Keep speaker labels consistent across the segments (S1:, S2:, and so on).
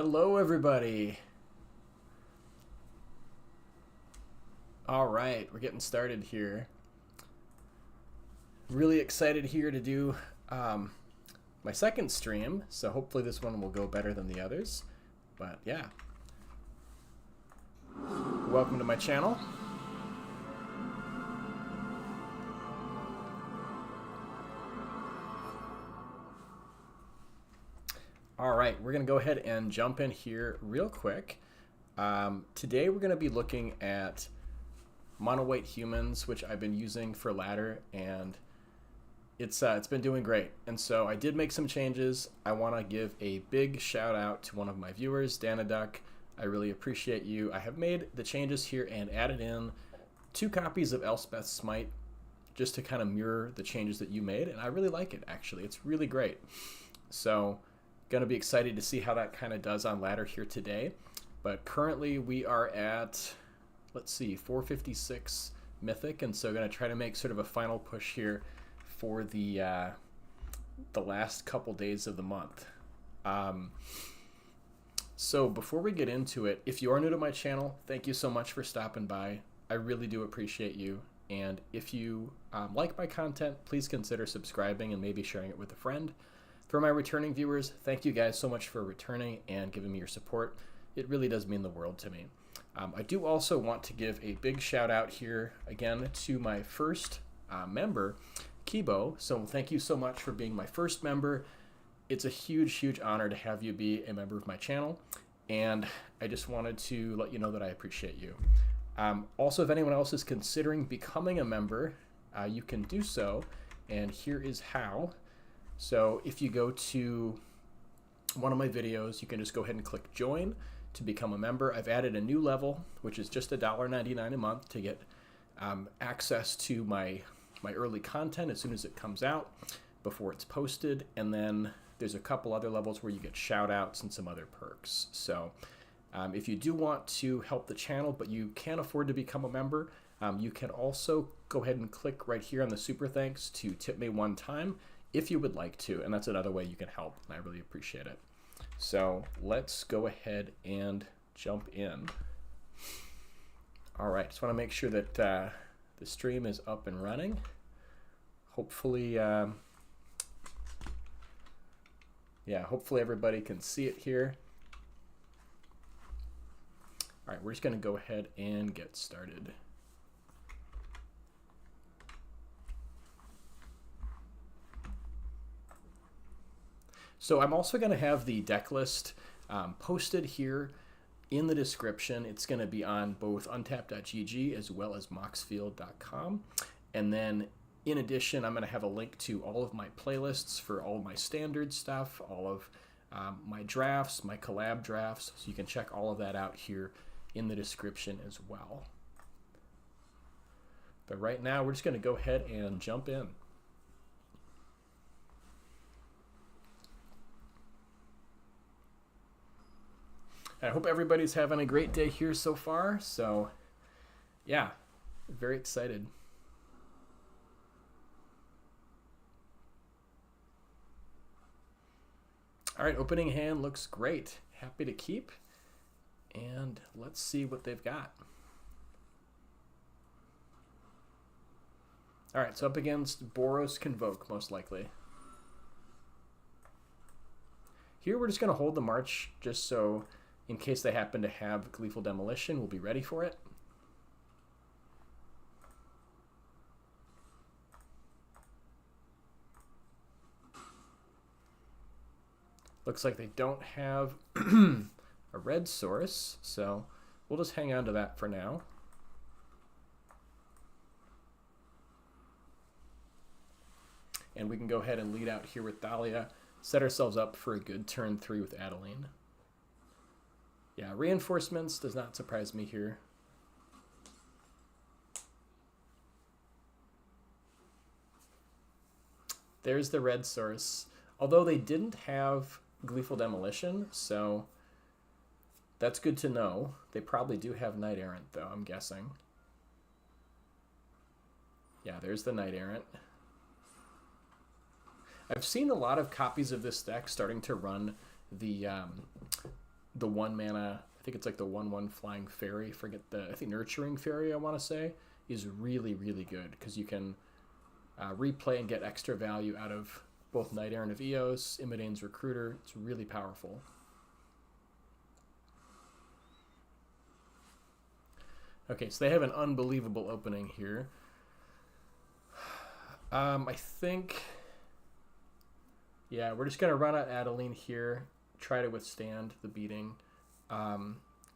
S1: Hello, everybody. All right, we're getting started here. Really excited here to do my second stream, so hopefully this one will go better than the others. But yeah, welcome to my channel. All right, we're gonna go ahead and jump in here real quick. Today we're gonna be looking at mono white humans, which I've been using for ladder, and it's been doing great. And so I did make some changes. I want to give a big shout out to one of my viewers, Danaduck. I really appreciate you. I have made the changes here and added in 2 copies of Elspeth's Smite just to kind of mirror the changes that you made, and I really like it, actually. It's really great. So gonna be excited to see how that kind of does on ladder here today. But currently we are at, let's see, 456 mythic, and so gonna try to make sort of a final push here for the last couple days of the month. So before we get into it, if you are new to my channel, thank you so much for stopping by. I really do appreciate you. And if you like my content, please consider subscribing and maybe sharing it with a friend. For my returning viewers, thank you guys so much for returning and giving me your support. It really does mean the world to me. I do also want to give a big shout out here again to my first member, Kibo. So thank you so much for being my first member. It's a huge, huge honor to have you be a member of my channel. And I just wanted to let you know that I appreciate you. Also, if anyone else is considering becoming a member, you can do so. And here is how. So if you go to one of my videos, you can just go ahead and click join to become a member. I've added a new level, which is just $1.99 a month to get access to my early content as soon as it comes out before it's posted. And then there's a couple other levels where you get shout outs and some other perks. So if you do want to help the channel, but you can't afford to become a member, you can also go ahead and click right here on the super thanks to tip me one time if you would like to. And that's another way you can help, and I really appreciate it. So let's go ahead and jump in. All right, just want to make sure that the stream is up and running. Hopefully, yeah, hopefully everybody can see it here. All right, we're just going to go ahead and get started. So I'm also going to have the deck list posted here in the description. It's going to be on both untapped.gg as well as moxfield.com. And then in addition, I'm going to have a link to all of my playlists for all of my standard stuff, all of my drafts, my collab drafts. So you can check all of that out here in the description as well. But right now, we're just going to go ahead and jump in. I hope everybody's having a great day here so far. So yeah, very excited. All right, opening hand looks great. Happy to keep. And let's see what they've got. All right, so up against Boros Convoke, most likely. Here we're just going to hold the march just so in case they happen to have Gleeful Demolition, we'll be ready for it. Looks like they don't have a red source, so we'll just hang on to that for now. And we can go ahead and lead out here with Dahlia, set ourselves up for a good turn 3 with Adeline. Yeah, reinforcements does not surprise me here. There's the red source. Although they didn't have Gleeful Demolition, so that's good to know. They probably do have Knight Errant, though, I'm guessing. Yeah, there's the Knight Errant. I've seen a lot of copies of this deck starting to run the the 1 mana, I think it's like the 1/1 flying fairy, I think nurturing fairy I want to say, is really, really good because you can replay and get extra value out of both Knight Errant of Eos, Imidane's Recruiter. It's really powerful. Okay, so they have an unbelievable opening here. I think, yeah, we're just going to run out Adeline here, try to withstand the beating.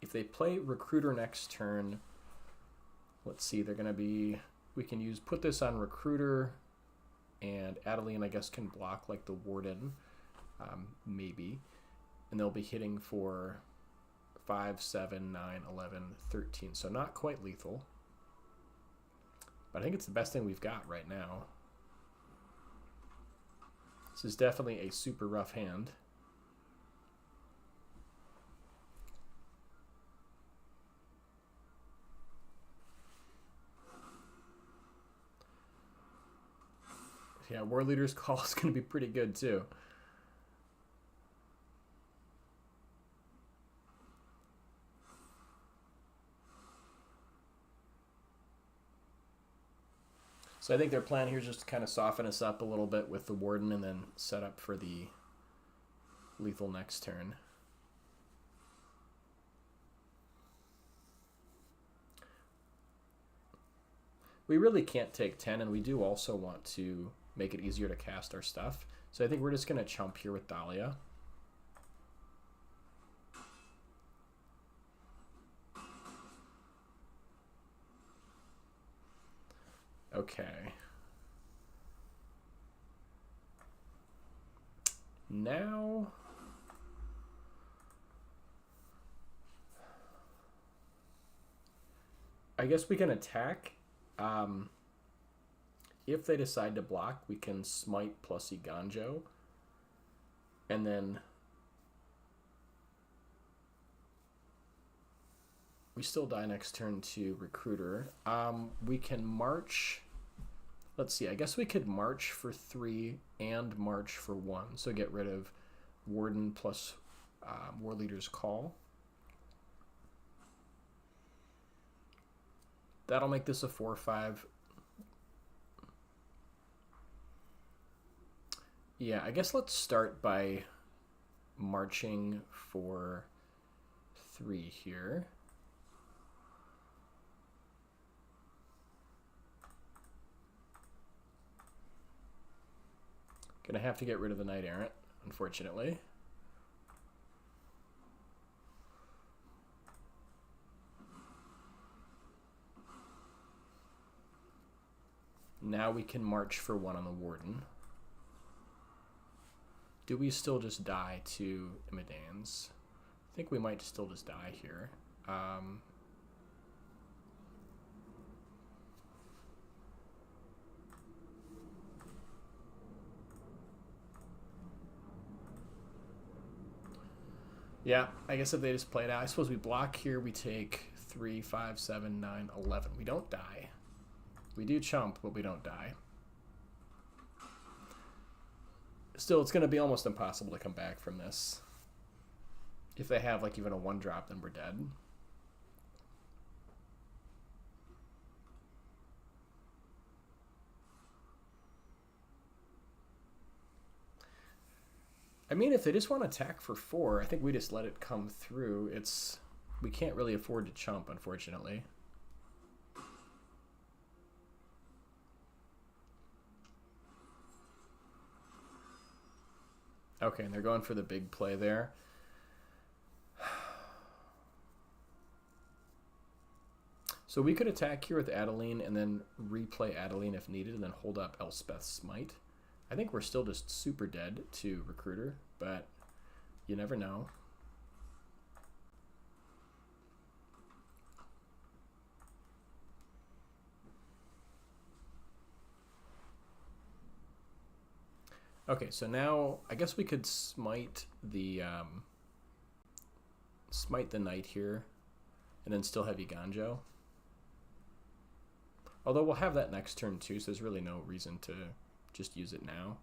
S1: If they play Recruiter next turn, let's see, they're going to be, we can put this on Recruiter, and Adeline, I guess, can block like the Warden, maybe. And they'll be hitting for 5, 7, 9, 11, 13. So not quite lethal. But I think it's the best thing we've got right now. This is definitely a super rough hand. Yeah, War Leader's Call is going to be pretty good too. So I think their plan here is just to kind of soften us up a little bit with the Warden and then set up for the lethal next turn. We really can't take 10, and we do also want to make it easier to cast our stuff. So I think we're just going to chump here with Dahlia. Okay. Now, I guess we can attack. If they decide to block, we can smite plus Iganjo. And then we still die next turn to Recruiter. We can march. Let's see, I guess we could march for 3 and march for 1. So get rid of Warden plus War Leader's Call. That'll make this a 4/5. Yeah, I guess let's start by marching for 3 here. Gonna have to get rid of the Knight Errant, unfortunately. Now we can march for 1 on the Warden. Do we still just die to Imidane's? I think we might still just die here. Yeah, I guess if they just play it out, I suppose we block here, we take 3, 5, 7, 9, 11. We don't die. We do chump, but we don't die. Still, it's going to be almost impossible to come back from this. If they have like even a 1-drop, then we're dead. I mean, if they just want to attack for 4, I think we just let it come through. We can't really afford to chump, unfortunately. Okay, and they're going for the big play there. So we could attack here with Adeline and then replay Adeline if needed and then hold up Elspeth's Smite. I think we're still just super dead to Recruiter, but you never know. Okay, so now I guess we could smite the knight here and then still have Iganjo. Although we'll have that next turn too, so there's really no reason to just use it now.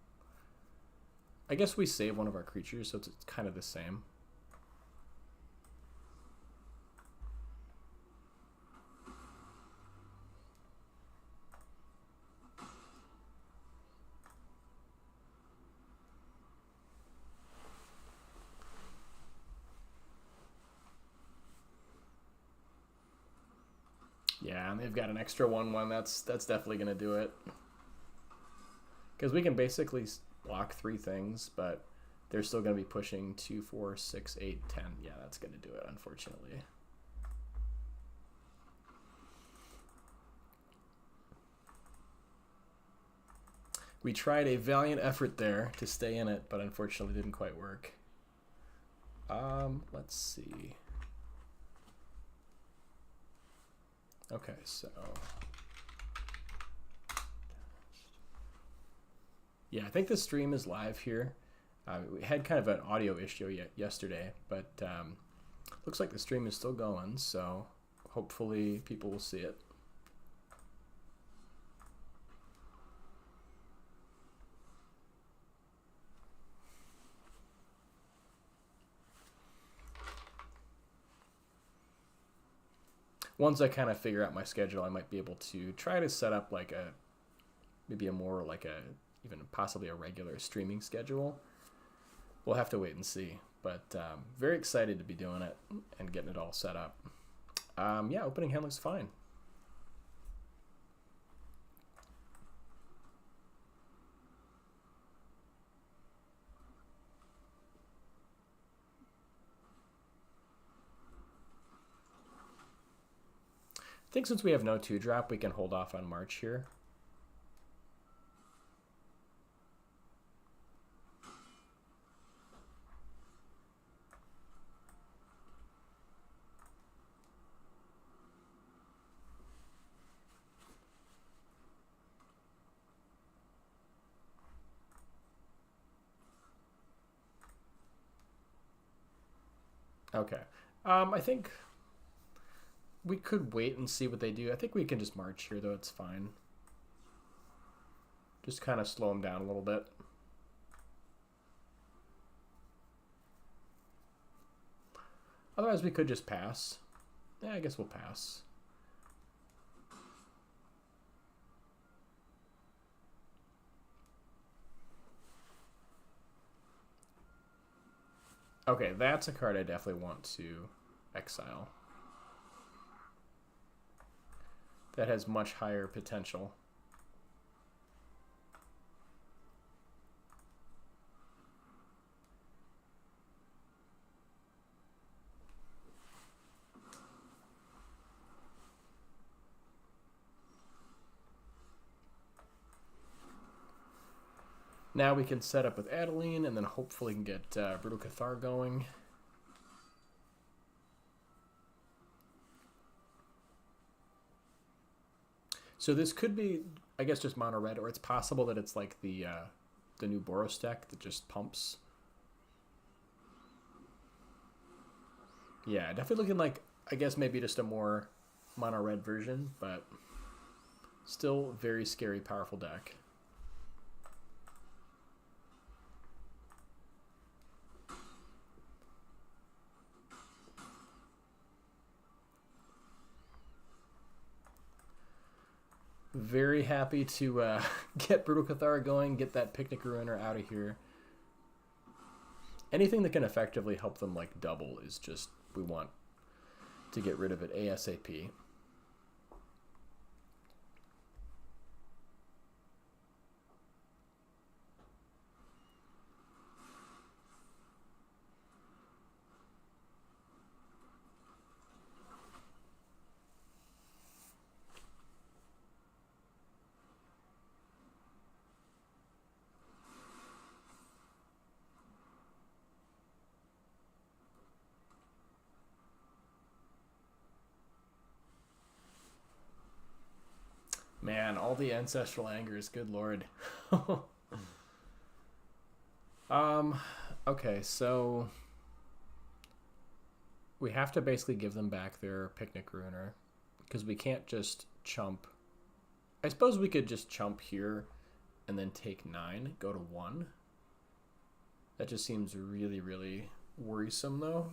S1: I guess we save one of our creatures, so it's kind of the same. Yeah, and they've got an extra 1/1. That's definitely gonna do it. Because we can basically block 3 things, but they're still gonna be pushing 2, 4, 6, 8, 10. Yeah, that's gonna do it, unfortunately. We tried a valiant effort there to stay in it, but unfortunately didn't quite work. Let's see. Okay, so yeah, I think the stream is live here. We had kind of an audio issue yesterday, but looks like the stream is still going, so hopefully people will see it. Once I kind of figure out my schedule, I might be able to try to set up like maybe a more like even possibly a regular streaming schedule. We'll have to wait and see, but very excited to be doing it and getting it all set up. Yeah, opening hand looks fine. I think since we have no 2-drop, we can hold off on March here. Okay. I think we could wait and see what they do. I think we can just march here, though. It's fine. Just kind of slow them down a little bit. Otherwise, we could just pass. Yeah, I guess we'll pass. Okay, that's a card I definitely want to exile. That has much higher potential. Now we can set up with Adeline, and then hopefully can get Brutal Cathar going. So this could be, I guess, just mono red, or it's possible that it's like the new Boros deck that just pumps. Yeah, definitely looking like, I guess, maybe just a more mono red version, but still very scary, powerful deck. Very happy to get Brutal Cathar going, get that Picnic Ruiner out of here. Anything that can effectively help them like double is just, we want to get rid of it ASAP. Man, all the ancestral angers, good lord. Okay, so we have to basically give them back their Picnic Ruiner because we can't just chump. I suppose we could just chump here and then take 9, go to 1. That just seems really, really worrisome though.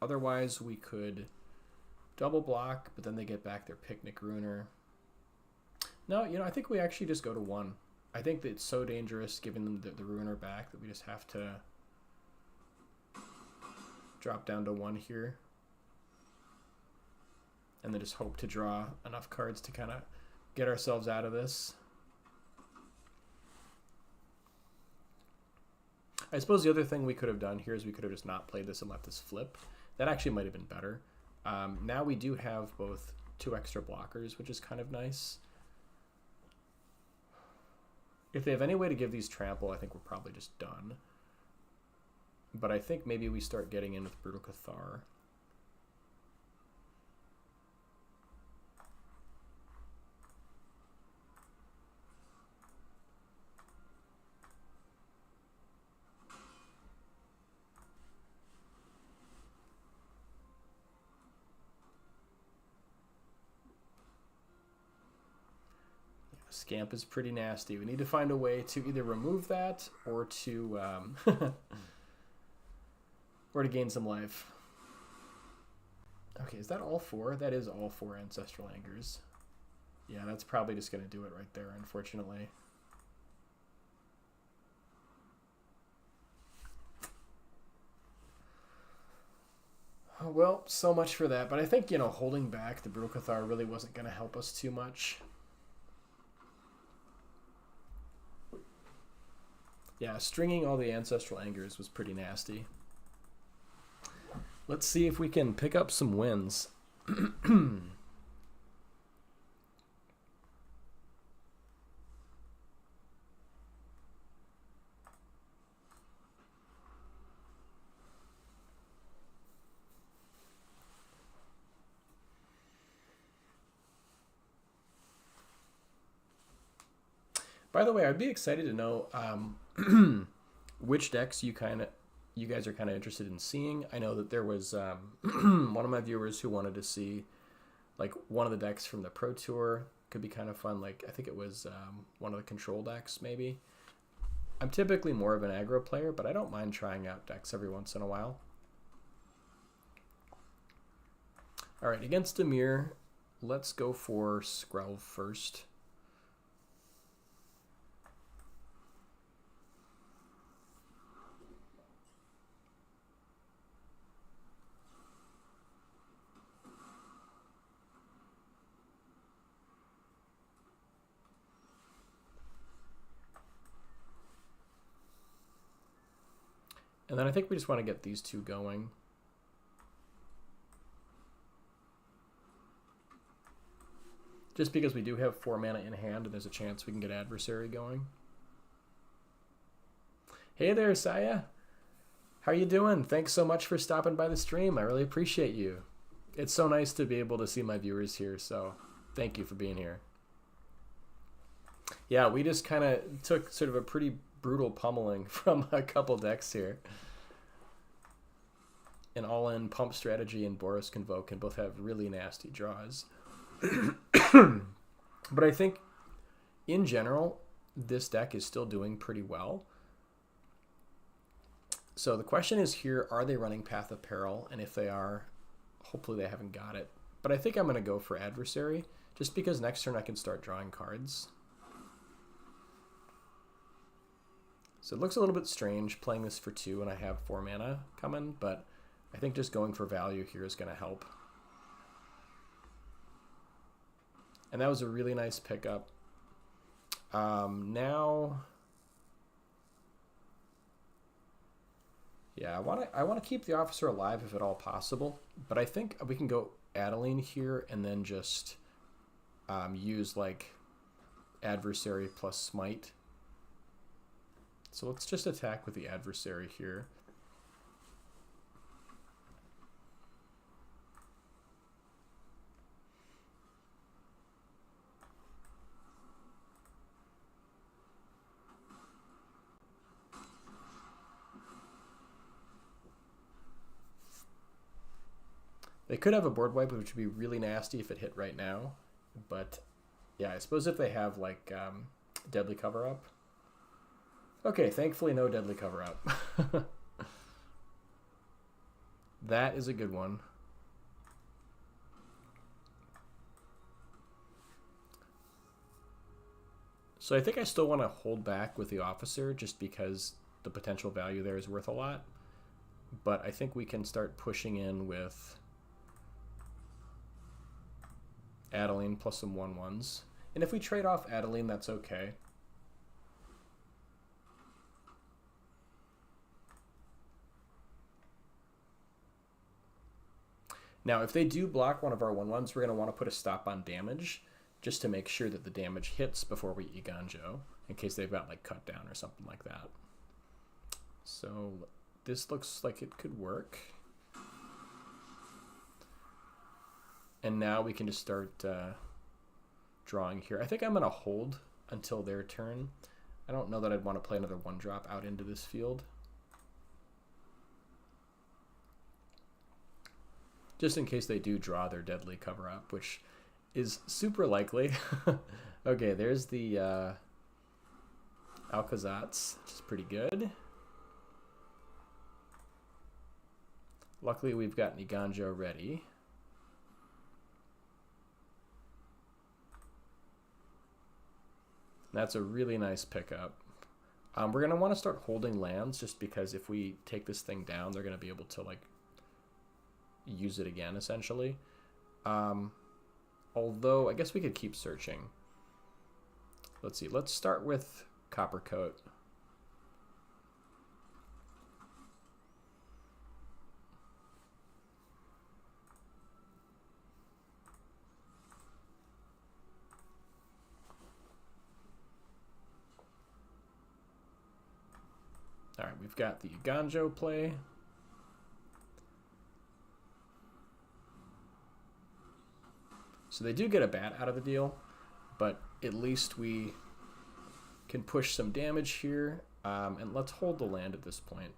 S1: Otherwise we could double block, but then they get back their Picnic Ruiner. No, you know, I think we actually just go to 1. I think that it's so dangerous giving them the Ruiner back that we just have to drop down to 1 here. and then just hope to draw enough cards to kind of get ourselves out of this. I suppose the other thing we could have done here is we could have just not played this and let this flip. That actually might have been better. Now we do have both 2 extra blockers, which is kind of nice. If they have any way to give these trample, I think we're probably just done. But I think maybe we start getting in with Brutal Cathar. Scamp is pretty nasty. We need to find a way to either remove that or to or to gain some life. Okay, is that all 4? That is all 4 Ancestral Angers. Yeah, that's probably just going to do it right there, unfortunately. Oh, well, so much for that. But I think, you know, holding back the Brutal Cathar really wasn't going to help us too much. Yeah, stringing all the Ancestral Angers was pretty nasty. Let's see if we can pick up some wins. By the way, I'd be excited to know which decks you guys are kind of interested in seeing. I know that there was one of my viewers who wanted to see like one of the decks from the Pro Tour. Could be kind of fun. Like I think it was one of the control decks maybe. I'm typically more of an aggro player, but I don't mind trying out decks every once in a while. All right, against Amir, let's go for Skrelv first. And then I think we just want to get these 2 going. Just because we do have 4 mana in hand and there's a chance we can get Adversary going. Hey there, Saya. How are you doing? Thanks so much for stopping by the stream. I really appreciate you. It's so nice to be able to see my viewers here, so thank you for being here. Yeah, we just kind of took sort of a pretty brutal pummeling from a couple decks here. An all-in Pump Strategy and Boros Convoke can both have really nasty draws. But I think, in general, this deck is still doing pretty well. So the question is here, are they running Path of Peril? And if they are, hopefully they haven't got it. But I think I'm going to go for Adversary, just because next turn I can start drawing cards. So it looks a little bit strange playing this for 2 and I have 4 mana coming, but I think just going for value here is going to help. And that was a really nice pickup. Now, yeah, I want to keep the Officer alive if at all possible, but I think we can go Adeline here and then just use like Adversary plus Smite. So let's just attack with the Adversary here. They could have a board wipe, which would be really nasty if it hit right now. But yeah, I suppose if they have like Deadly Cover-Up. Okay, thankfully no Deadly Cover-Up. That is a good one. So I think I still want to hold back with the Officer just because the potential value there is worth a lot. But I think we can start pushing in with Adeline plus some 1/1s. And if we trade off Adeline, that's okay. Now, if they do block one of our 1/1s, we're going to want to put a stop on damage just to make sure that the damage hits before we Iganjo, in case they've got like cut down or something like that. So this looks like it could work. And now we can just start drawing here. I think I'm going to hold until their turn. I don't know that I'd want to play another 1-drop out into this field. Just in case they do draw their deadly cover-up, which is super likely. Okay, there's the Alcazats, which is pretty good. Luckily, we've got Niganjo ready. That's a really nice pickup. We're going to want to start holding lands just because if we take this thing down, they're going to be able to like use it again, essentially. Although, I guess we could keep searching. Let's see. Let's start with Coppercoat. All right, we've got the Iganjo play. So they do get a bat out of the deal, but at least we can push some damage here. And let's hold the land at this point.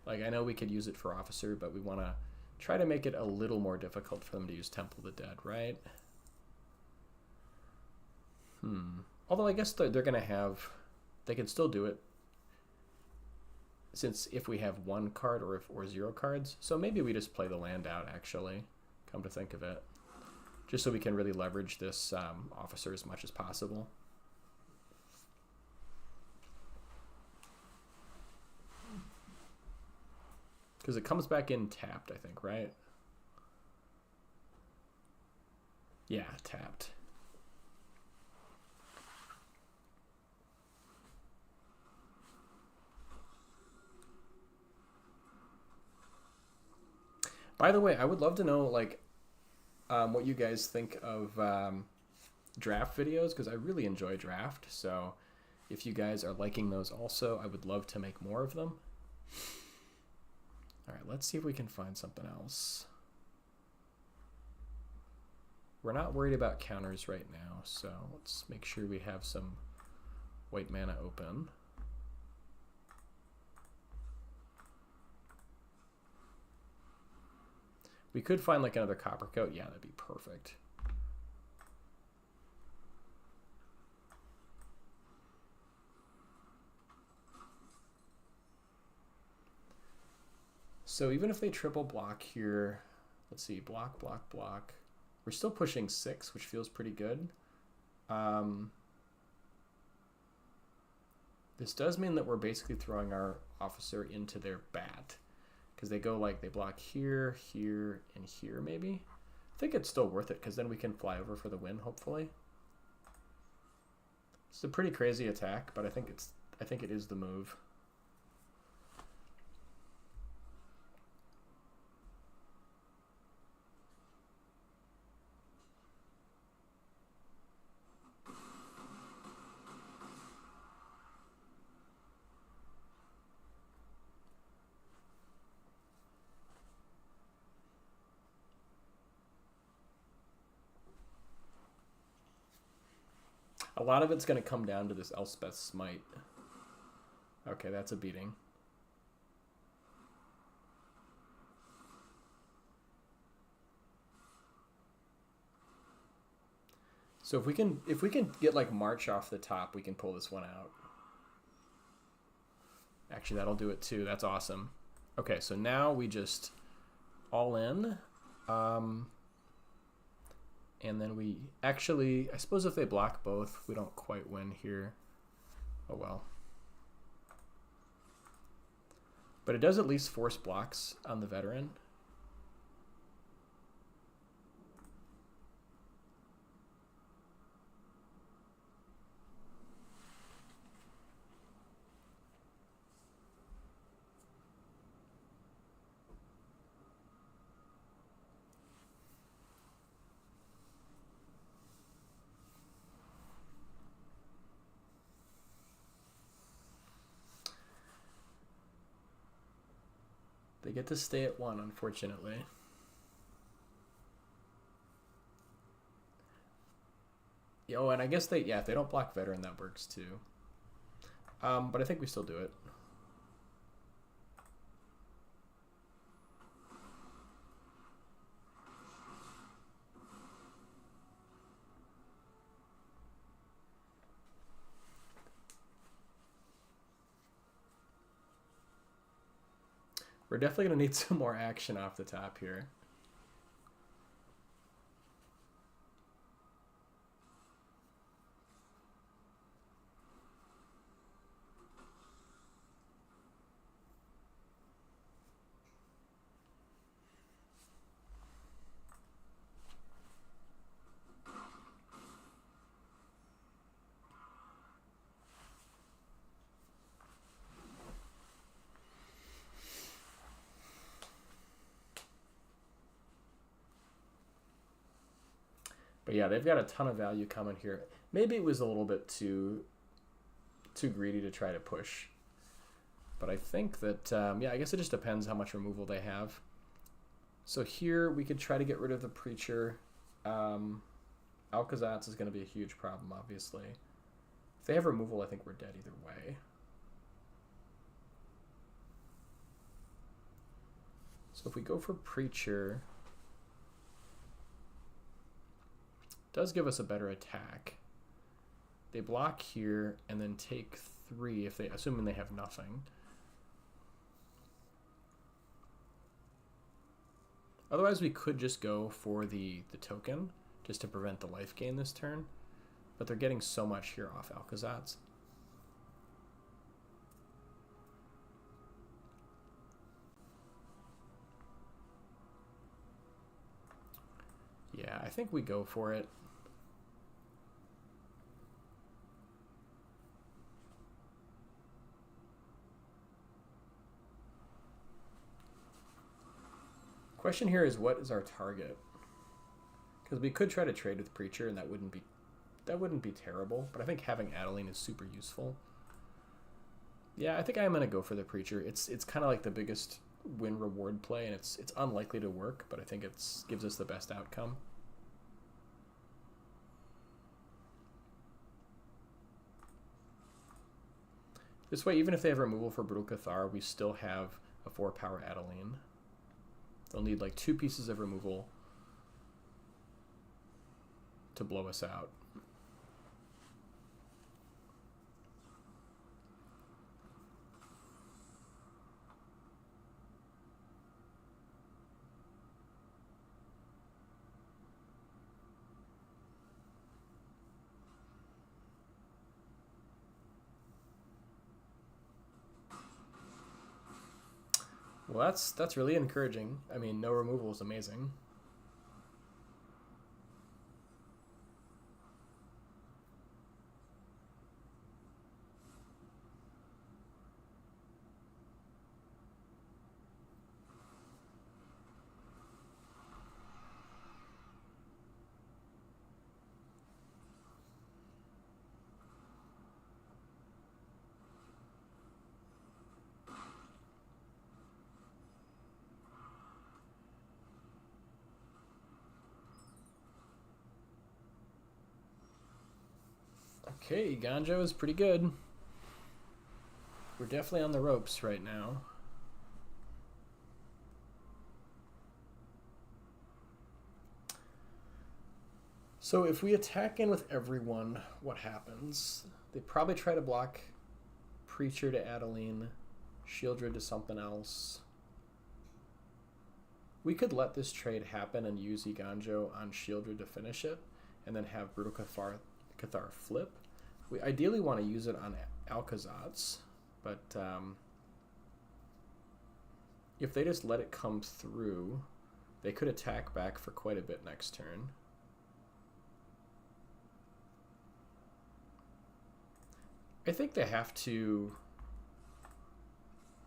S1: Like, I know we could use it for Officer, but we want to try to make it a little more difficult for them to use Temple of the Dead, right? Although I guess they're going to have... They can still do it, since if we have 1 card or 0 cards. So maybe we just play the land out, actually, come to think of it. Just so we can really leverage this Officer as much as possible. Because it comes back in tapped, I think, right? Yeah, tapped. By the way, I would love to know, like, what you guys think of draft videos, because I really enjoy draft. So if you guys are liking those also, I would love to make more of them. All right, let's see if we can find something else. We're not worried about counters right now, so let's make sure we have some white mana open. We could find like another Coppercoat. Yeah, that'd be perfect. So even if they triple block here, let's see, block, block, block. We're still pushing 6, which feels pretty good. This does mean that we're basically throwing our Officer into their bat. Because they go like, they block here, here, and here maybe. I think it's still worth it because then we can fly over for the win, hopefully. It's a pretty crazy attack, but I think it is the move. A lot of it's going to come down to this Elspeth Smite. Okay, that's a beating. So if we can get like March off the top, we can pull this one out. Actually, that'll do it too. That's awesome. Okay, so now we just all in. And then we actually, I suppose if they block both, we don't quite win here. Oh well. But it does at least force blocks on the veteran. get to stay at 1, unfortunately. Oh, and I guess if they don't block veteran, that works too. But I think we still do it. We're definitely going to need some more action off the top here. But yeah, they've got a ton of value coming here. Maybe it was a little bit too greedy to try to push. But I think that, yeah, I guess it just depends how much removal they have. So here we could try to get rid of the Preacher. Alcazatz is going to be a huge problem, obviously. If they have removal, I think we're dead either way. So if we go for Preacher, does give us a better attack. They block here and then take 3 if they, assuming they have nothing. Otherwise, we could just go for the token just to prevent the life gain this turn. But they're getting so much here off Alcazatz. Yeah, I think we go for it. Question here is, what is our target? Because we could try to trade with Preacher, and that wouldn't be terrible. But I think having Adeline is super useful. Yeah, I think I'm gonna go for the Preacher. It's kind of like the biggest win reward play, and it's unlikely to work, but I think it gives us the best outcome. This way, even if they have removal for Brutal Cathar, we still have a 4-power Adeline. They'll need like 2 pieces of removal to blow us out. Well, that's really encouraging. I mean, no removal is amazing. Okay, Ganjo is pretty good. We're definitely on the ropes right now. So if we attack in with everyone, what happens? They probably try to block Preacher to Adeline, Shieldred to something else. We could let this trade happen and use Iganjo on Shieldred to finish it, and then have Brutal Cathar flip. We ideally want to use it on Alcazatz, but if they just let it come through, they could attack back for quite a bit next turn. I think they have to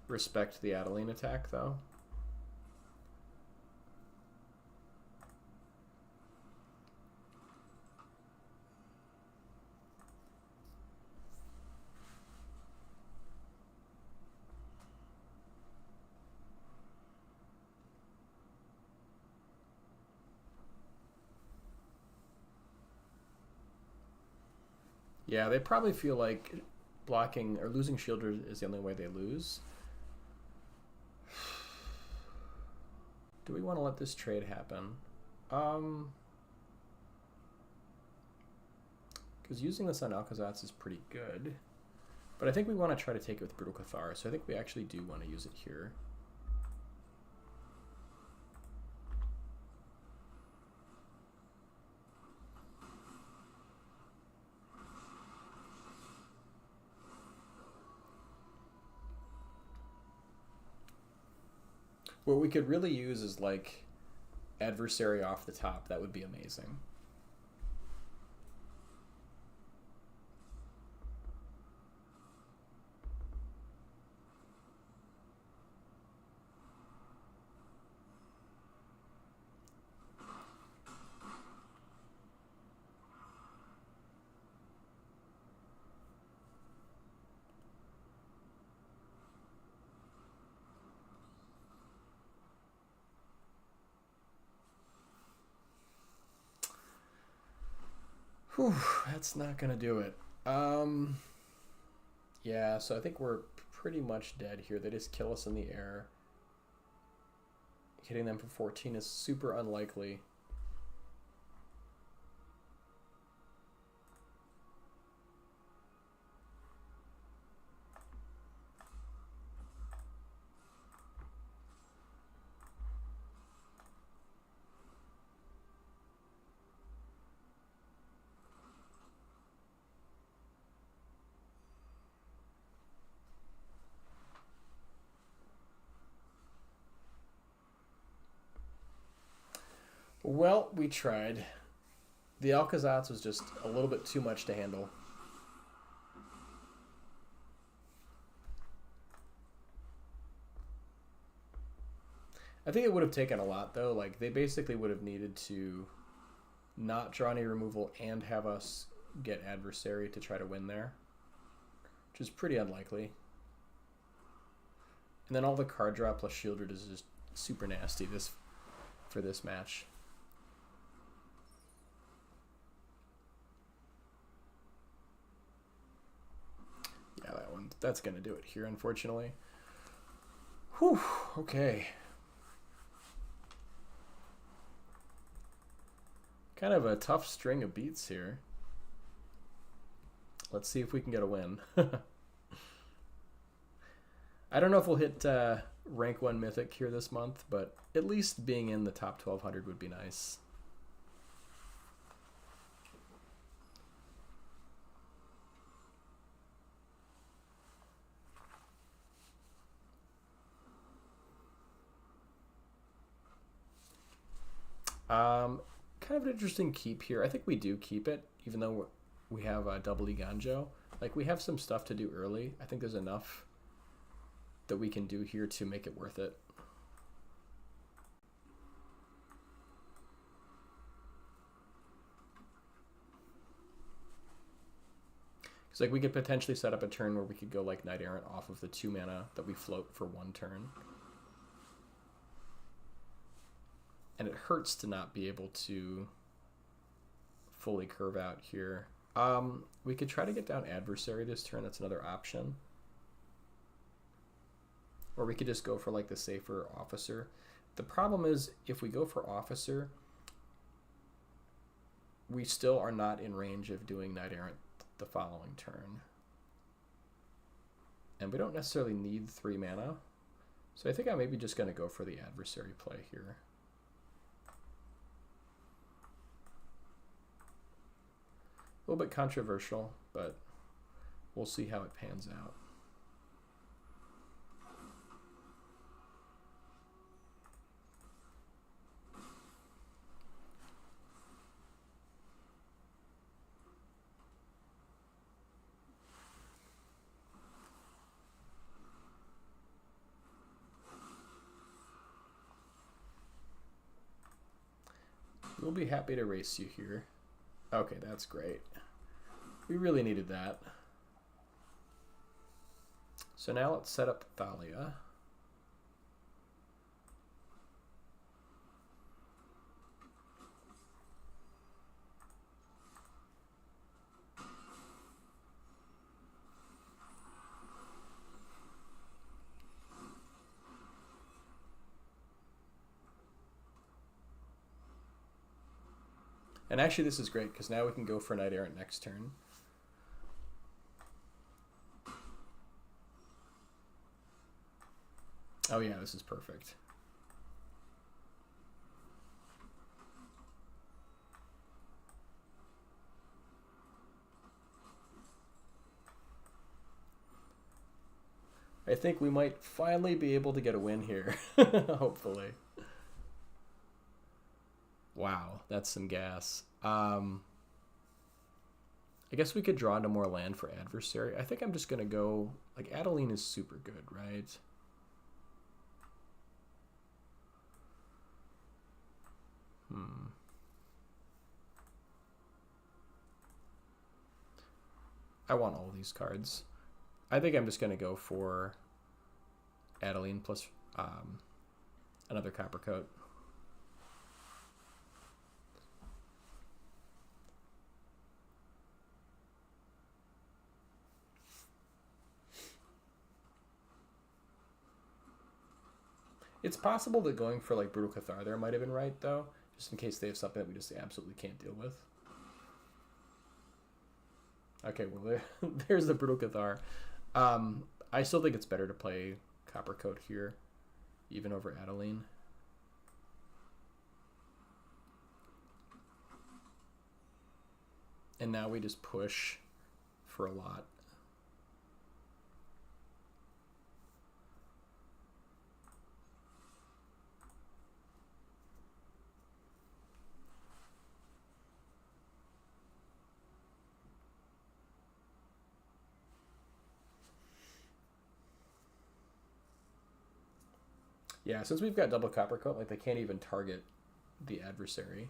S1: respect the Adeline attack, though. Yeah, they probably feel like blocking or losing shield is the only way they lose. Do we want to let this trade happen? Because using this on Alcazats is pretty good. But I think we want to try to take it with Brutal Cathar, so I think we actually do want to use it here. What we could really use is like adversary off the top. That would be amazing. Whew, that's not gonna do it. Yeah, so I think we're pretty much dead here. They just kill us in the air. Hitting them for 14 is super unlikely. Well, we tried. The Alcazats was just a little bit too much to handle. I think it would have taken a lot, though. Like, they basically would have needed to not draw any removal and have us get adversary to try to win there, which is pretty unlikely. And then all the card draw plus shielded is just super nasty for this match. Yeah, that's going to do it here, unfortunately. Whew, okay. Kind of a tough string of beats here. Let's see if we can get a win. I don't know if we'll hit rank 1 mythic here this month, but at least being in the top 1200 would be nice. Kind of an interesting keep here. I think we do keep it, even though we have a double Ganjo. Like, we have some stuff to do early. I think there's enough that we can do here to make it worth it. Because, like, we could potentially set up a turn where we could go, like, Knight Errant off of the 2 mana that we float for 1 turn. And it hurts to not be able to fully curve out here. We could try to get down adversary this turn. That's another option. Or we could just go for like the safer officer. The problem is if we go for officer, we still are not in range of doing Knight Errant the following turn. And we don't necessarily need 3 mana. So I think I'm maybe just going to go for the adversary play here. A little bit controversial, but we'll see how it pans out. We'll be happy to race you here. Okay, that's great. We really needed that. So now let's set up Thalia. And actually this is great because now we can go for Knight Errant next turn. Oh yeah, this is perfect. I think we might finally be able to get a win here, hopefully. Wow, that's some gas. I guess we could draw into more land for adversary. I think I'm just going to go, like, Adeline is super good, right? I want all these cards. I think I'm just going to go for Adeline plus another Copper Coat. It's possible that going for like Brutal Cathar there might have been right, though, just in case they have something that we just absolutely can't deal with. Okay, well, there's the Brutal Cathar. I still think it's better to play Copper Coat here, even over Adeline. And now we just push for a lot. Yeah, since we've got double Copper Coat, like they can't even target the adversary.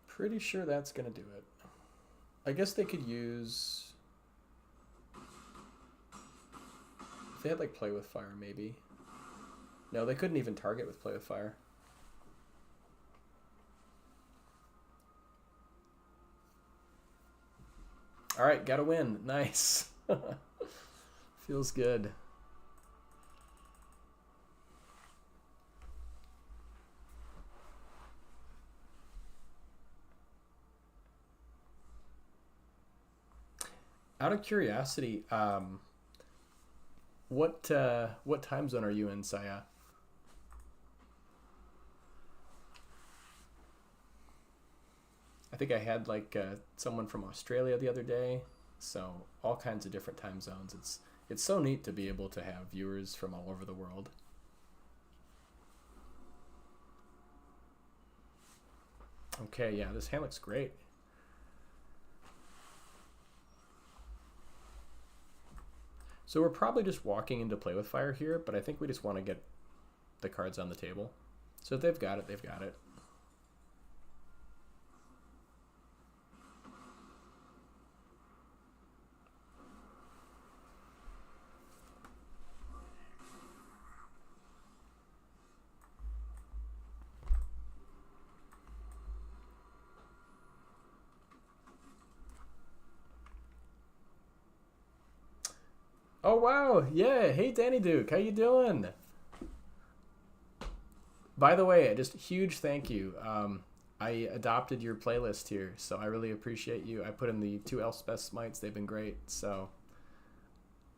S1: Pretty sure that's gonna do it. I guess they could use... If they had like Play with Fire, maybe. No, they couldn't even target with Play with Fire. All right, gotta win. Nice. Feels good. Out of curiosity, what time zone are you in, Saya? I think I had like someone from Australia the other day, so all kinds of different time zones. It's so neat to be able to have viewers from all over the world. Okay, yeah, this hand looks great. So we're probably just walking into Play with Fire here, but I think we just want to get the cards on the table. So if they've got it, they've got it. Oh wow, yeah, hey Danny Duke, how you doing? By the way, just huge thank you. I adopted your playlist here, so I really appreciate you. I put in the 2 Elspeth Smites, they've been great, so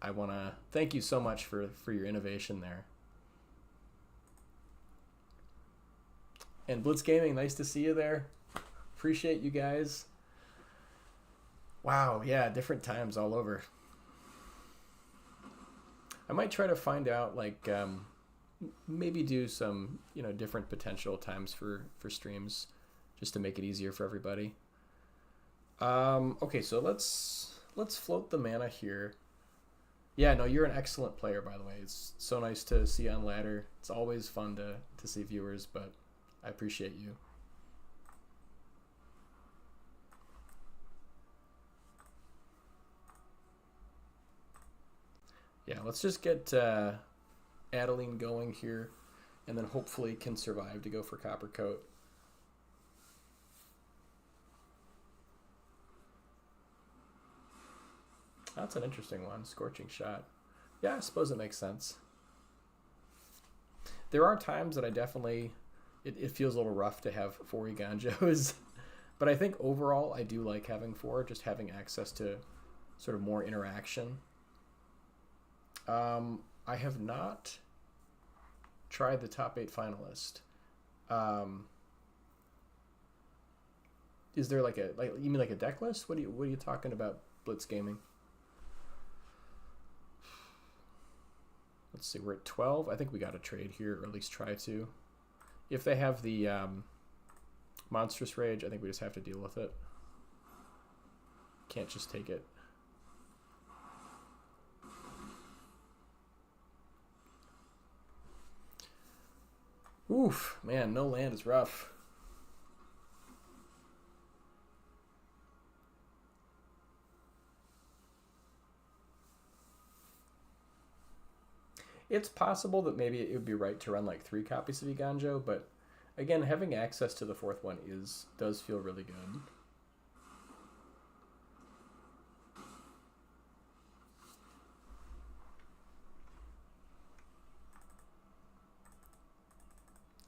S1: I want to thank you so much for your innovation there. And Blitz Gaming, nice to see you there. Appreciate you guys. Wow, yeah, different times all over. I might try to find out, like, maybe do some, different potential times for streams, just to make it easier for everybody. Okay, so let's float the mana here. Yeah, no, you're an excellent player, by the way. It's so nice to see you on ladder. It's always fun to see viewers, but I appreciate you. Yeah, let's just get Adeline going here. and then hopefully can survive to go for Copper Coat. That's an interesting one, Scorching Shot. Yeah, I suppose it makes sense. There are times that I definitely, it feels a little rough to have 4 Eganjos, but I think overall I do like having 4, just having access to sort of more interaction. I have not tried the top 8 finalist. Is there like a, you mean like a deck list? What are you talking about, Blitz Gaming? Let's see, we're at 12. I think we got to trade here, or at least try to. If they have the Monstrous Rage, I think we just have to deal with it. Can't just take it. Oof, man, no land is rough. It's possible that maybe it would be right to run like 3 copies of Eganjo, but again, having access to the 4th one does feel really good.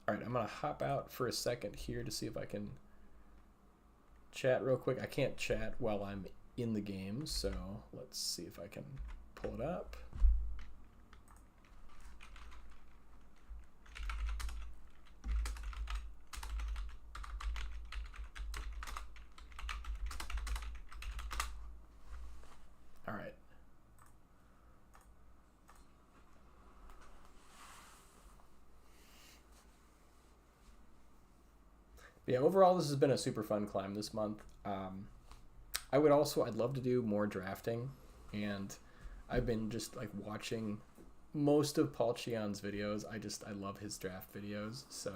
S1: All right, I'm gonna hop out for a second here to see if I can chat real quick. I can't chat while I'm in the game, so let's see if I can pull it up. All right. Yeah, overall this has been a super fun climb this month. I'd love to do more drafting, and I've been just like watching most of Paul Cheon's videos. I love his draft videos, so.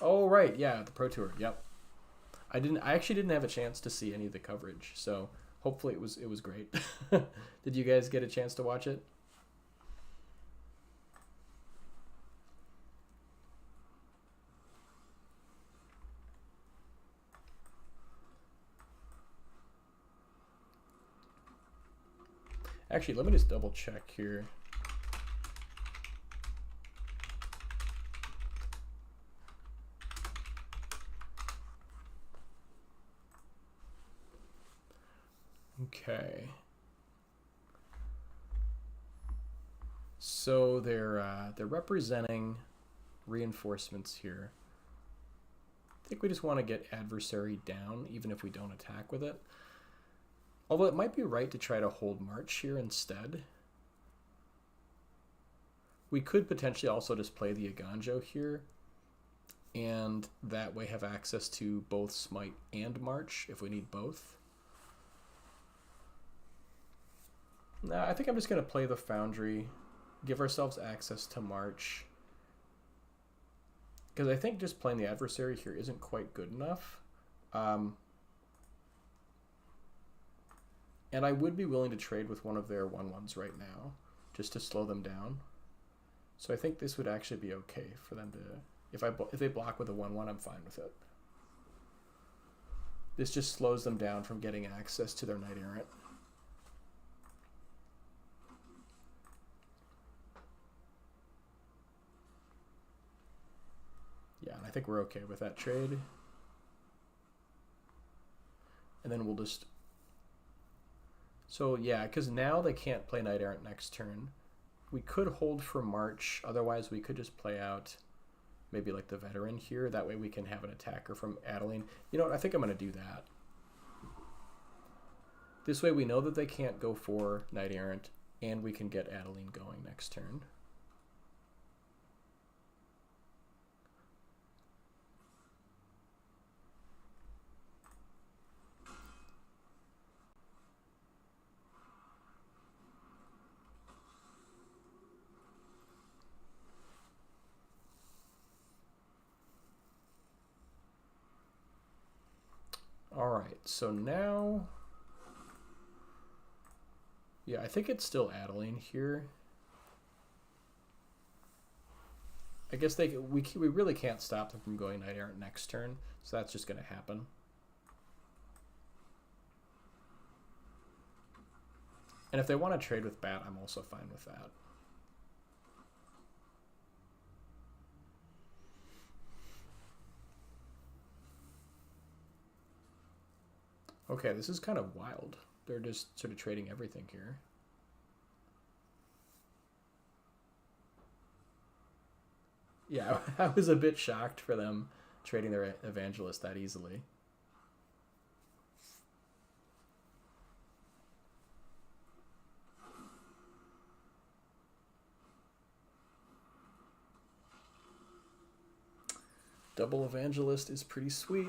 S1: Oh right, yeah, the Pro Tour. Yep. I actually didn't have a chance to see any of the coverage, so hopefully it was great. Did you guys get a chance to watch it? Actually, let me just double check here. Okay. So they're representing reinforcements here. I think we just want to get adversary down, even if we don't attack with it. Although it might be right to try to hold March here instead. We could potentially also just play the Eganjo here, and that way have access to both Smite and March if we need both. Nah, I think I'm just going to play the Foundry, give ourselves access to March, because I think just playing the adversary here isn't quite good enough. And I would be willing to trade with one of their 1/1s right now, just to slow them down. So I think this would actually be okay for them to, if they block with a 1/1, I'm fine with it. This just slows them down from getting access to their Knight Errant. Yeah, and I think we're okay with that trade. And then we'll just... So yeah, because now they can't play Knight Errant next turn. We could hold for March, otherwise we could just play out maybe like the Veteran here. That way we can have an attacker from Adeline. You know what, I think I'm going to do that. This way we know that they can't go for Knight Errant, and we can get Adeline going next turn. All right, so now, yeah, I think it's still Adeline here. I guess we really can't stop them from going Knight Errant next turn, so that's just going to happen. And if they want to trade with Bat, I'm also fine with that. Okay, this is kind of wild. They're just sort of trading everything here. Yeah, I was a bit shocked for them trading their Evangelist that easily. Double Evangelist is pretty sweet.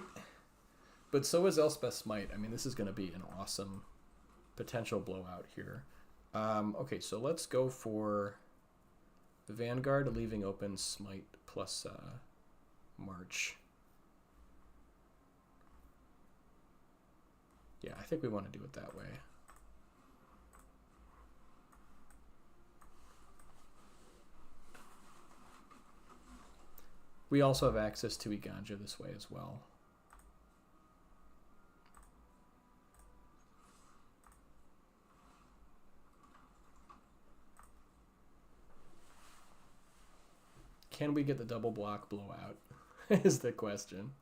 S1: But so is Elspeth's Smite. I mean, this is going to be an awesome potential blowout here. Okay, so let's go for the Vanguard, leaving open Smite plus March. Yeah, I think we want to do it that way. We also have access to Iganja this way as well. Can we get the double block blowout is the question.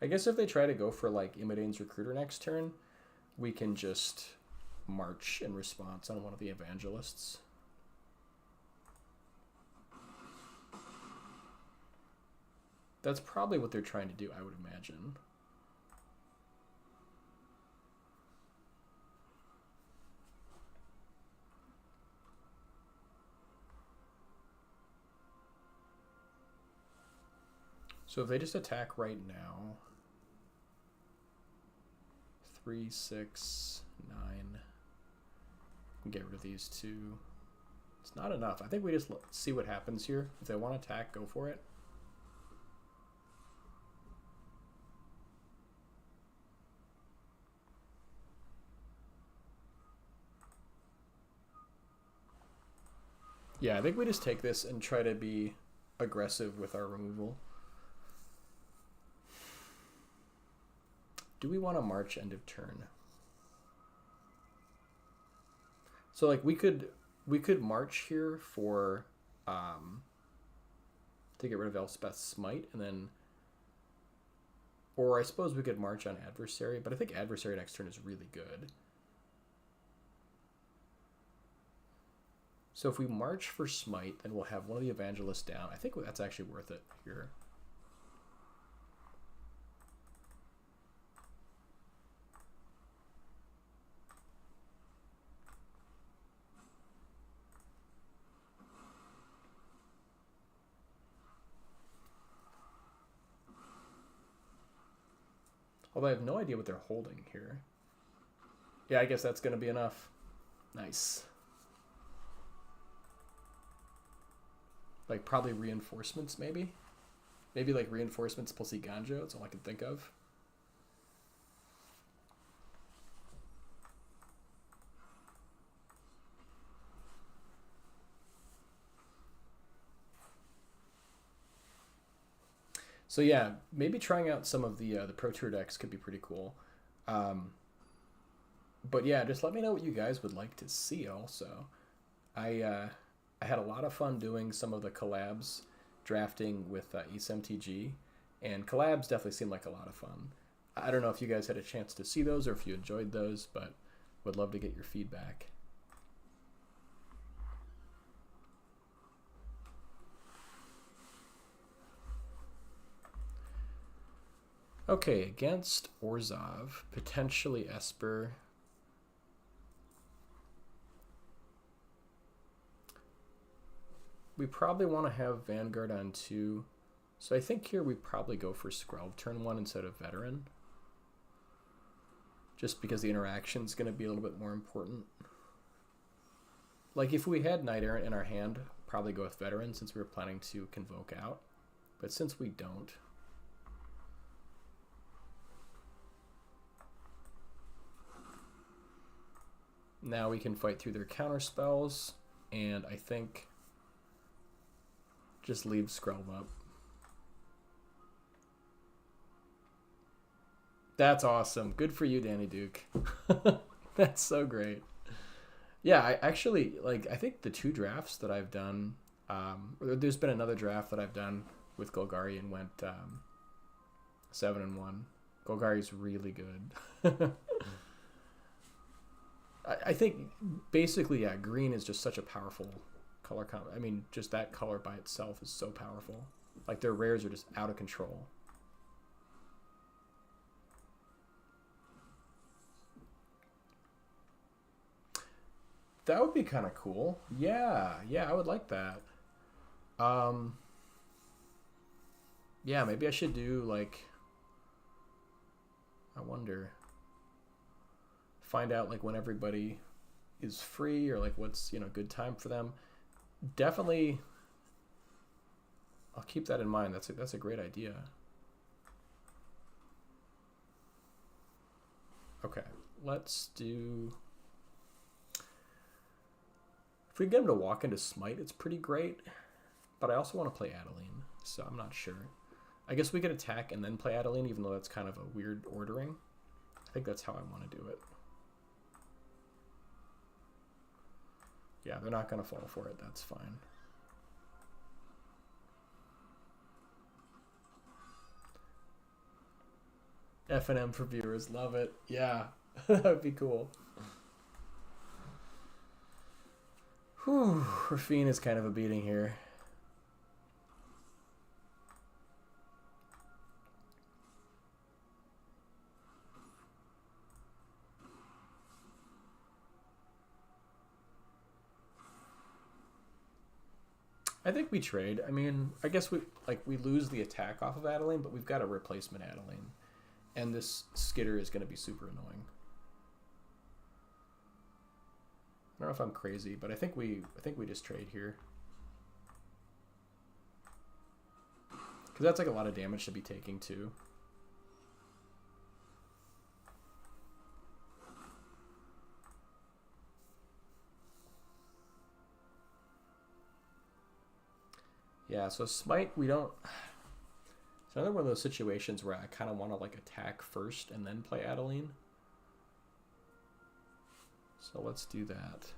S1: I guess if they try to go for like Imidane's Recruiter next turn, we can just march in response on one of the Evangelists. That's probably what they're trying to do, I would imagine. So if they just attack right now, 3, 6, 9, and get rid of these two. It's not enough. I think we just see what happens here. If they want to attack, go for it. Yeah, I think we just take this and try to be aggressive with our removal. Do we want to march end of turn? So like we could march here for to get rid of Elspeth's Smite, and then, or I suppose we could march on Adversary, but I think Adversary next turn is really good. So if we march for Smite, then we'll have one of the Evangelists down. I think that's actually worth it here. Although I have no idea what they're holding here. Yeah, I guess that's going to be enough. Nice. Like probably reinforcements, maybe? Maybe like reinforcements plus Iganja, that's all I can think of. So yeah, maybe trying out some of the Pro Tour decks could be pretty cool. But yeah, just let me know what you guys would like to see also. I had a lot of fun doing some of the collabs, drafting with East MTG, and collabs definitely seemed like a lot of fun. I don't know if you guys had a chance to see those or if you enjoyed those, but would love to get your feedback. Okay, against Orzhov, potentially Esper. We probably want to have Vanguard on 2. So I think here we probably go for Skrelv turn 1 instead of Veteran. Just because the interaction is going to be a little bit more important. Like if we had Knight Errant in our hand, probably go with veteran since we were planning to convoke out. But since we don't, now we can fight through their counter spells, and I think just leave Skrelv up. That's awesome. Good for you, Danny Duke. That's so great. Yeah, I actually, like, I think the 2 drafts that I've done, there's been another draft that I've done with Golgari and went 7-1. Golgari's really good. I think basically, yeah, green is just such a powerful color combo. I mean, just that color by itself is so powerful. Like, their rares are just out of control. That would be kind of cool. Yeah, I would like that. Yeah, maybe I should do, like, I wonder, find out, like, when everybody is free, or, like, what's, you know, good time for them. Definitely, I'll keep that in mind. That's a great idea. Okay, let's do... If we can get him to walk into Smite, it's pretty great. But I also want to play Adeline, so I'm not sure. I guess we could attack and then play Adeline, even though that's kind of a weird ordering. I think that's how I want to do it. Yeah, they're not going to fall for it. That's fine. F&M for viewers. Love it. Yeah, that would be cool. Whew, Rafine is kind of a beating here. I think we trade. I mean, I guess we lose the attack off of Adeline, but we've got a replacement Adeline. And this Skitter is going to be super annoying. I don't know if I'm crazy, but I think we just trade here. Because that's like a lot of damage to be taking too. Yeah, so Smite, we don't... It's another one of those situations where I kind of want to like attack first and then play Adeline. So let's do that.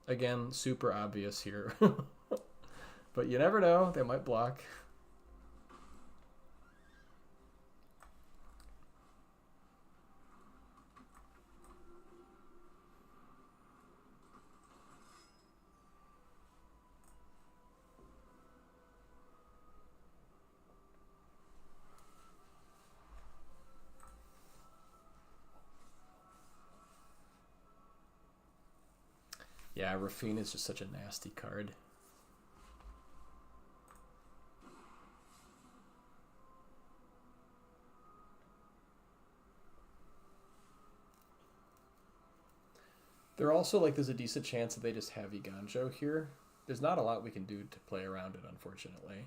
S1: Again, super obvious here. But you never know, they might block. Yeah, Rafine is just such a nasty card. They're also like, there's a decent chance that they just have Iganjo here. There's not a lot we can do to play around it, unfortunately.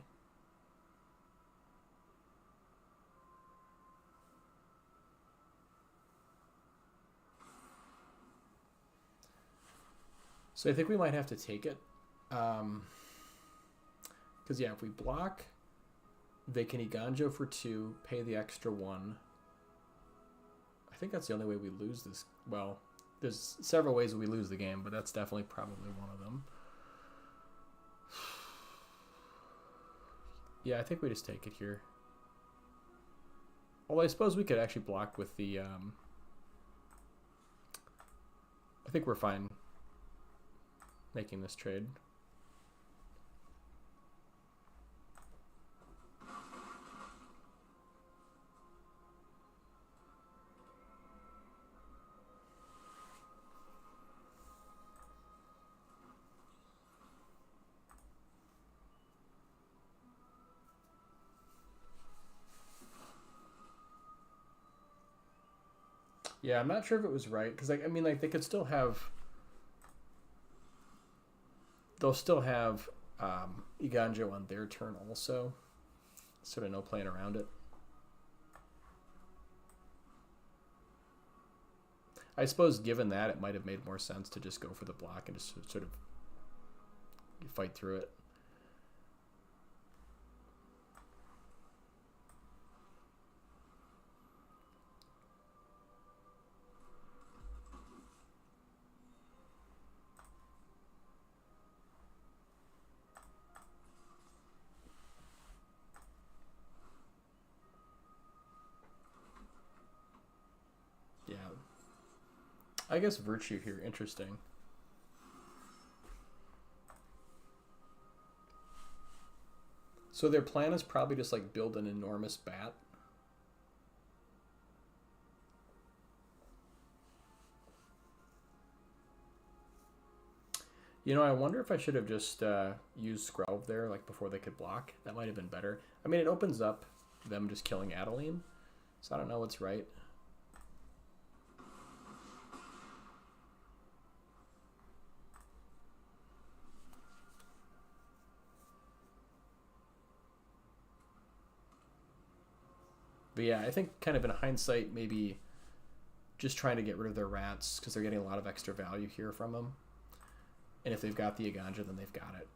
S1: So I think we might have to take it. Because, yeah, if we block, they can Iganjo for 2, pay the extra 1. I think that's the only way we lose this. Well, there's several ways we lose the game, but that's definitely probably one of them. Yeah, I think we just take it here. Well, I suppose we could actually block with the... I think we're fine making this trade. Yeah, I'm not sure if it was right, because, like, I mean, like, they could still have... They'll still have Iganjo on their turn also. Sort of no playing around it. I suppose given that, it might have made more sense to just go for the block and just sort of fight through it. Yeah. I guess Virtue here, interesting. So their plan is probably just like build an enormous bat. You know, I wonder if I should have just used Skrelv there, like before they could block. That might have been better. I mean, it opens up them just killing Adeline, so I don't know what's right. But yeah, I think kind of in hindsight, maybe just trying to get rid of their rats because they're getting a lot of extra value here from them. And if they've got the Iganja, then they've got it.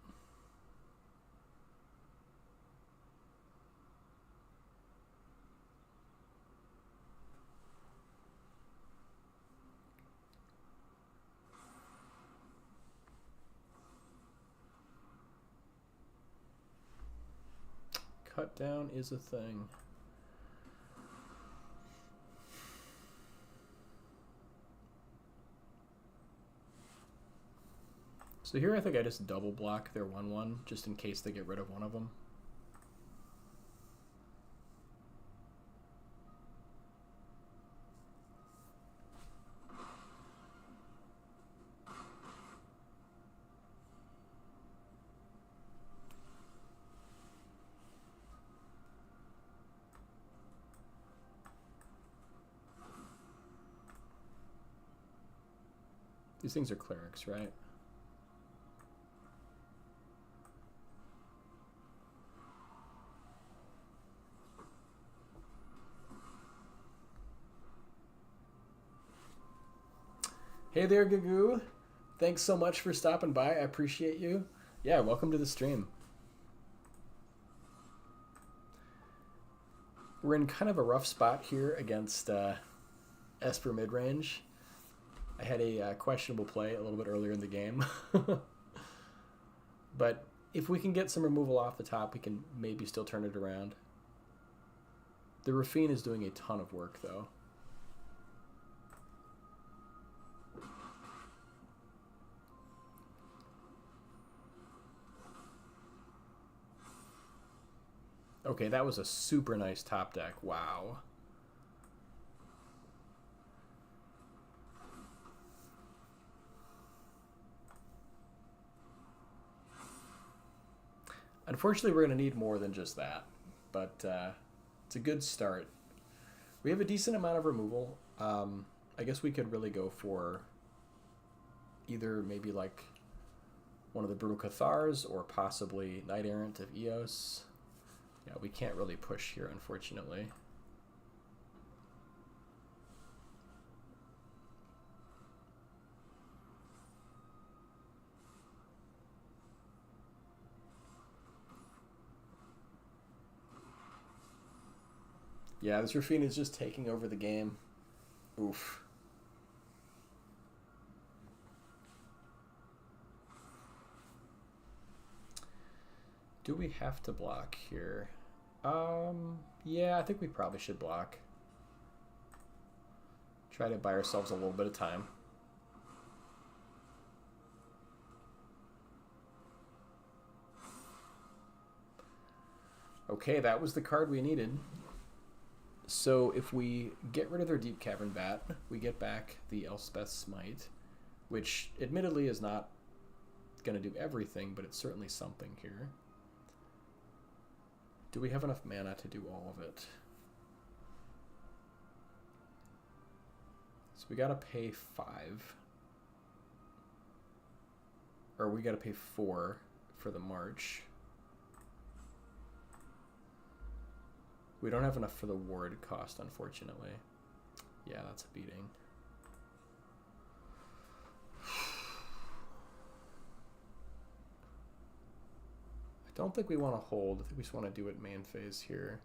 S1: Cut down is a thing. So here I think I just double block their 1/1 just in case they get rid of one of them. These things are clerics, right? Hey there, Gagoo. Thanks so much for stopping by. I appreciate you. Yeah, welcome to the stream. We're in kind of a rough spot here against Esper midrange. I had a questionable play a little bit earlier in the game. But if we can get some removal off the top, we can maybe still turn it around. The Rafine is doing a ton of work, though. Okay, that was a super nice top deck. Wow. Unfortunately, we're going to need more than just that, but it's a good start. We have a decent amount of removal. I guess we could really go for either maybe like one of the Brutal Cathars or possibly Knight Errant of Eos. Yeah, we can't really push here, unfortunately. Yeah, this Rafine is just taking over the game. Oof. Do we have to block here? Yeah, I think we probably should block. Try to buy ourselves a little bit of time. Okay, that was the card we needed. So if we get rid of their Deep Cavern Bat, we get back the Elspeth's Smite, which admittedly is not going to do everything, but it's certainly something here. Do we have enough mana to do all of it? So we gotta pay 5. Or we gotta pay 4 for the March. We don't have enough for the ward cost, unfortunately. Yeah, that's a beating. I don't think we want to hold. I think we just want to do it main phase here.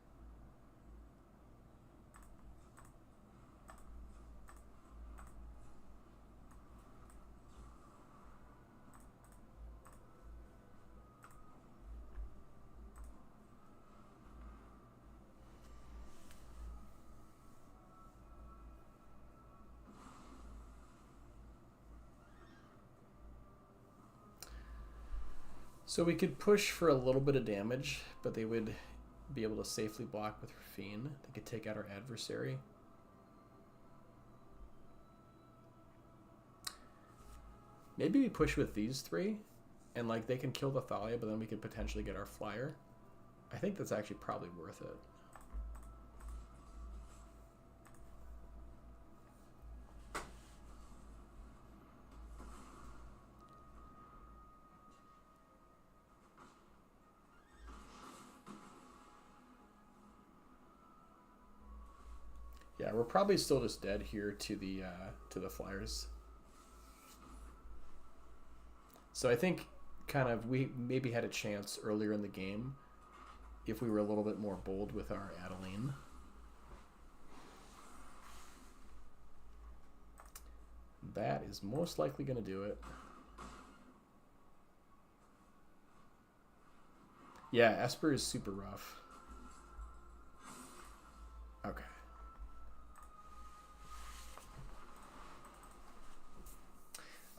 S1: So we could push for a little bit of damage, but they would be able to safely block with Fiend. They could take out our adversary. Maybe we push with these 3, and like they can kill the Thalia, but then we could potentially get our flyer. I think that's actually probably worth it. Yeah, we're probably still just dead here to the flyers. So I think kind of we maybe had a chance earlier in the game if we were a little bit more bold with our Adeline. That is most likely going to do it. Yeah, Esper is super rough. Okay.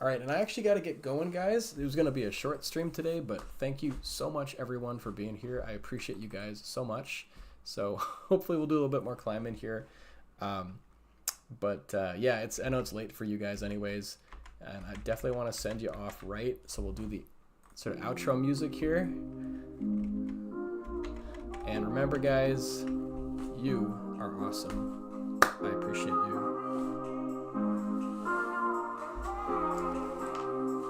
S1: All right, and I actually got to get going, guys. It was going to be a short stream today, but thank you so much, everyone, for being here. I appreciate you guys so much. So hopefully we'll do a little bit more climbing here. Yeah, I know it's late for you guys anyways, and I definitely want to send you off right. So we'll do the sort of outro music here. And remember, guys, you are awesome. I appreciate you.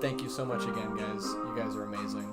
S1: Thank you so much again, guys. You guys are amazing.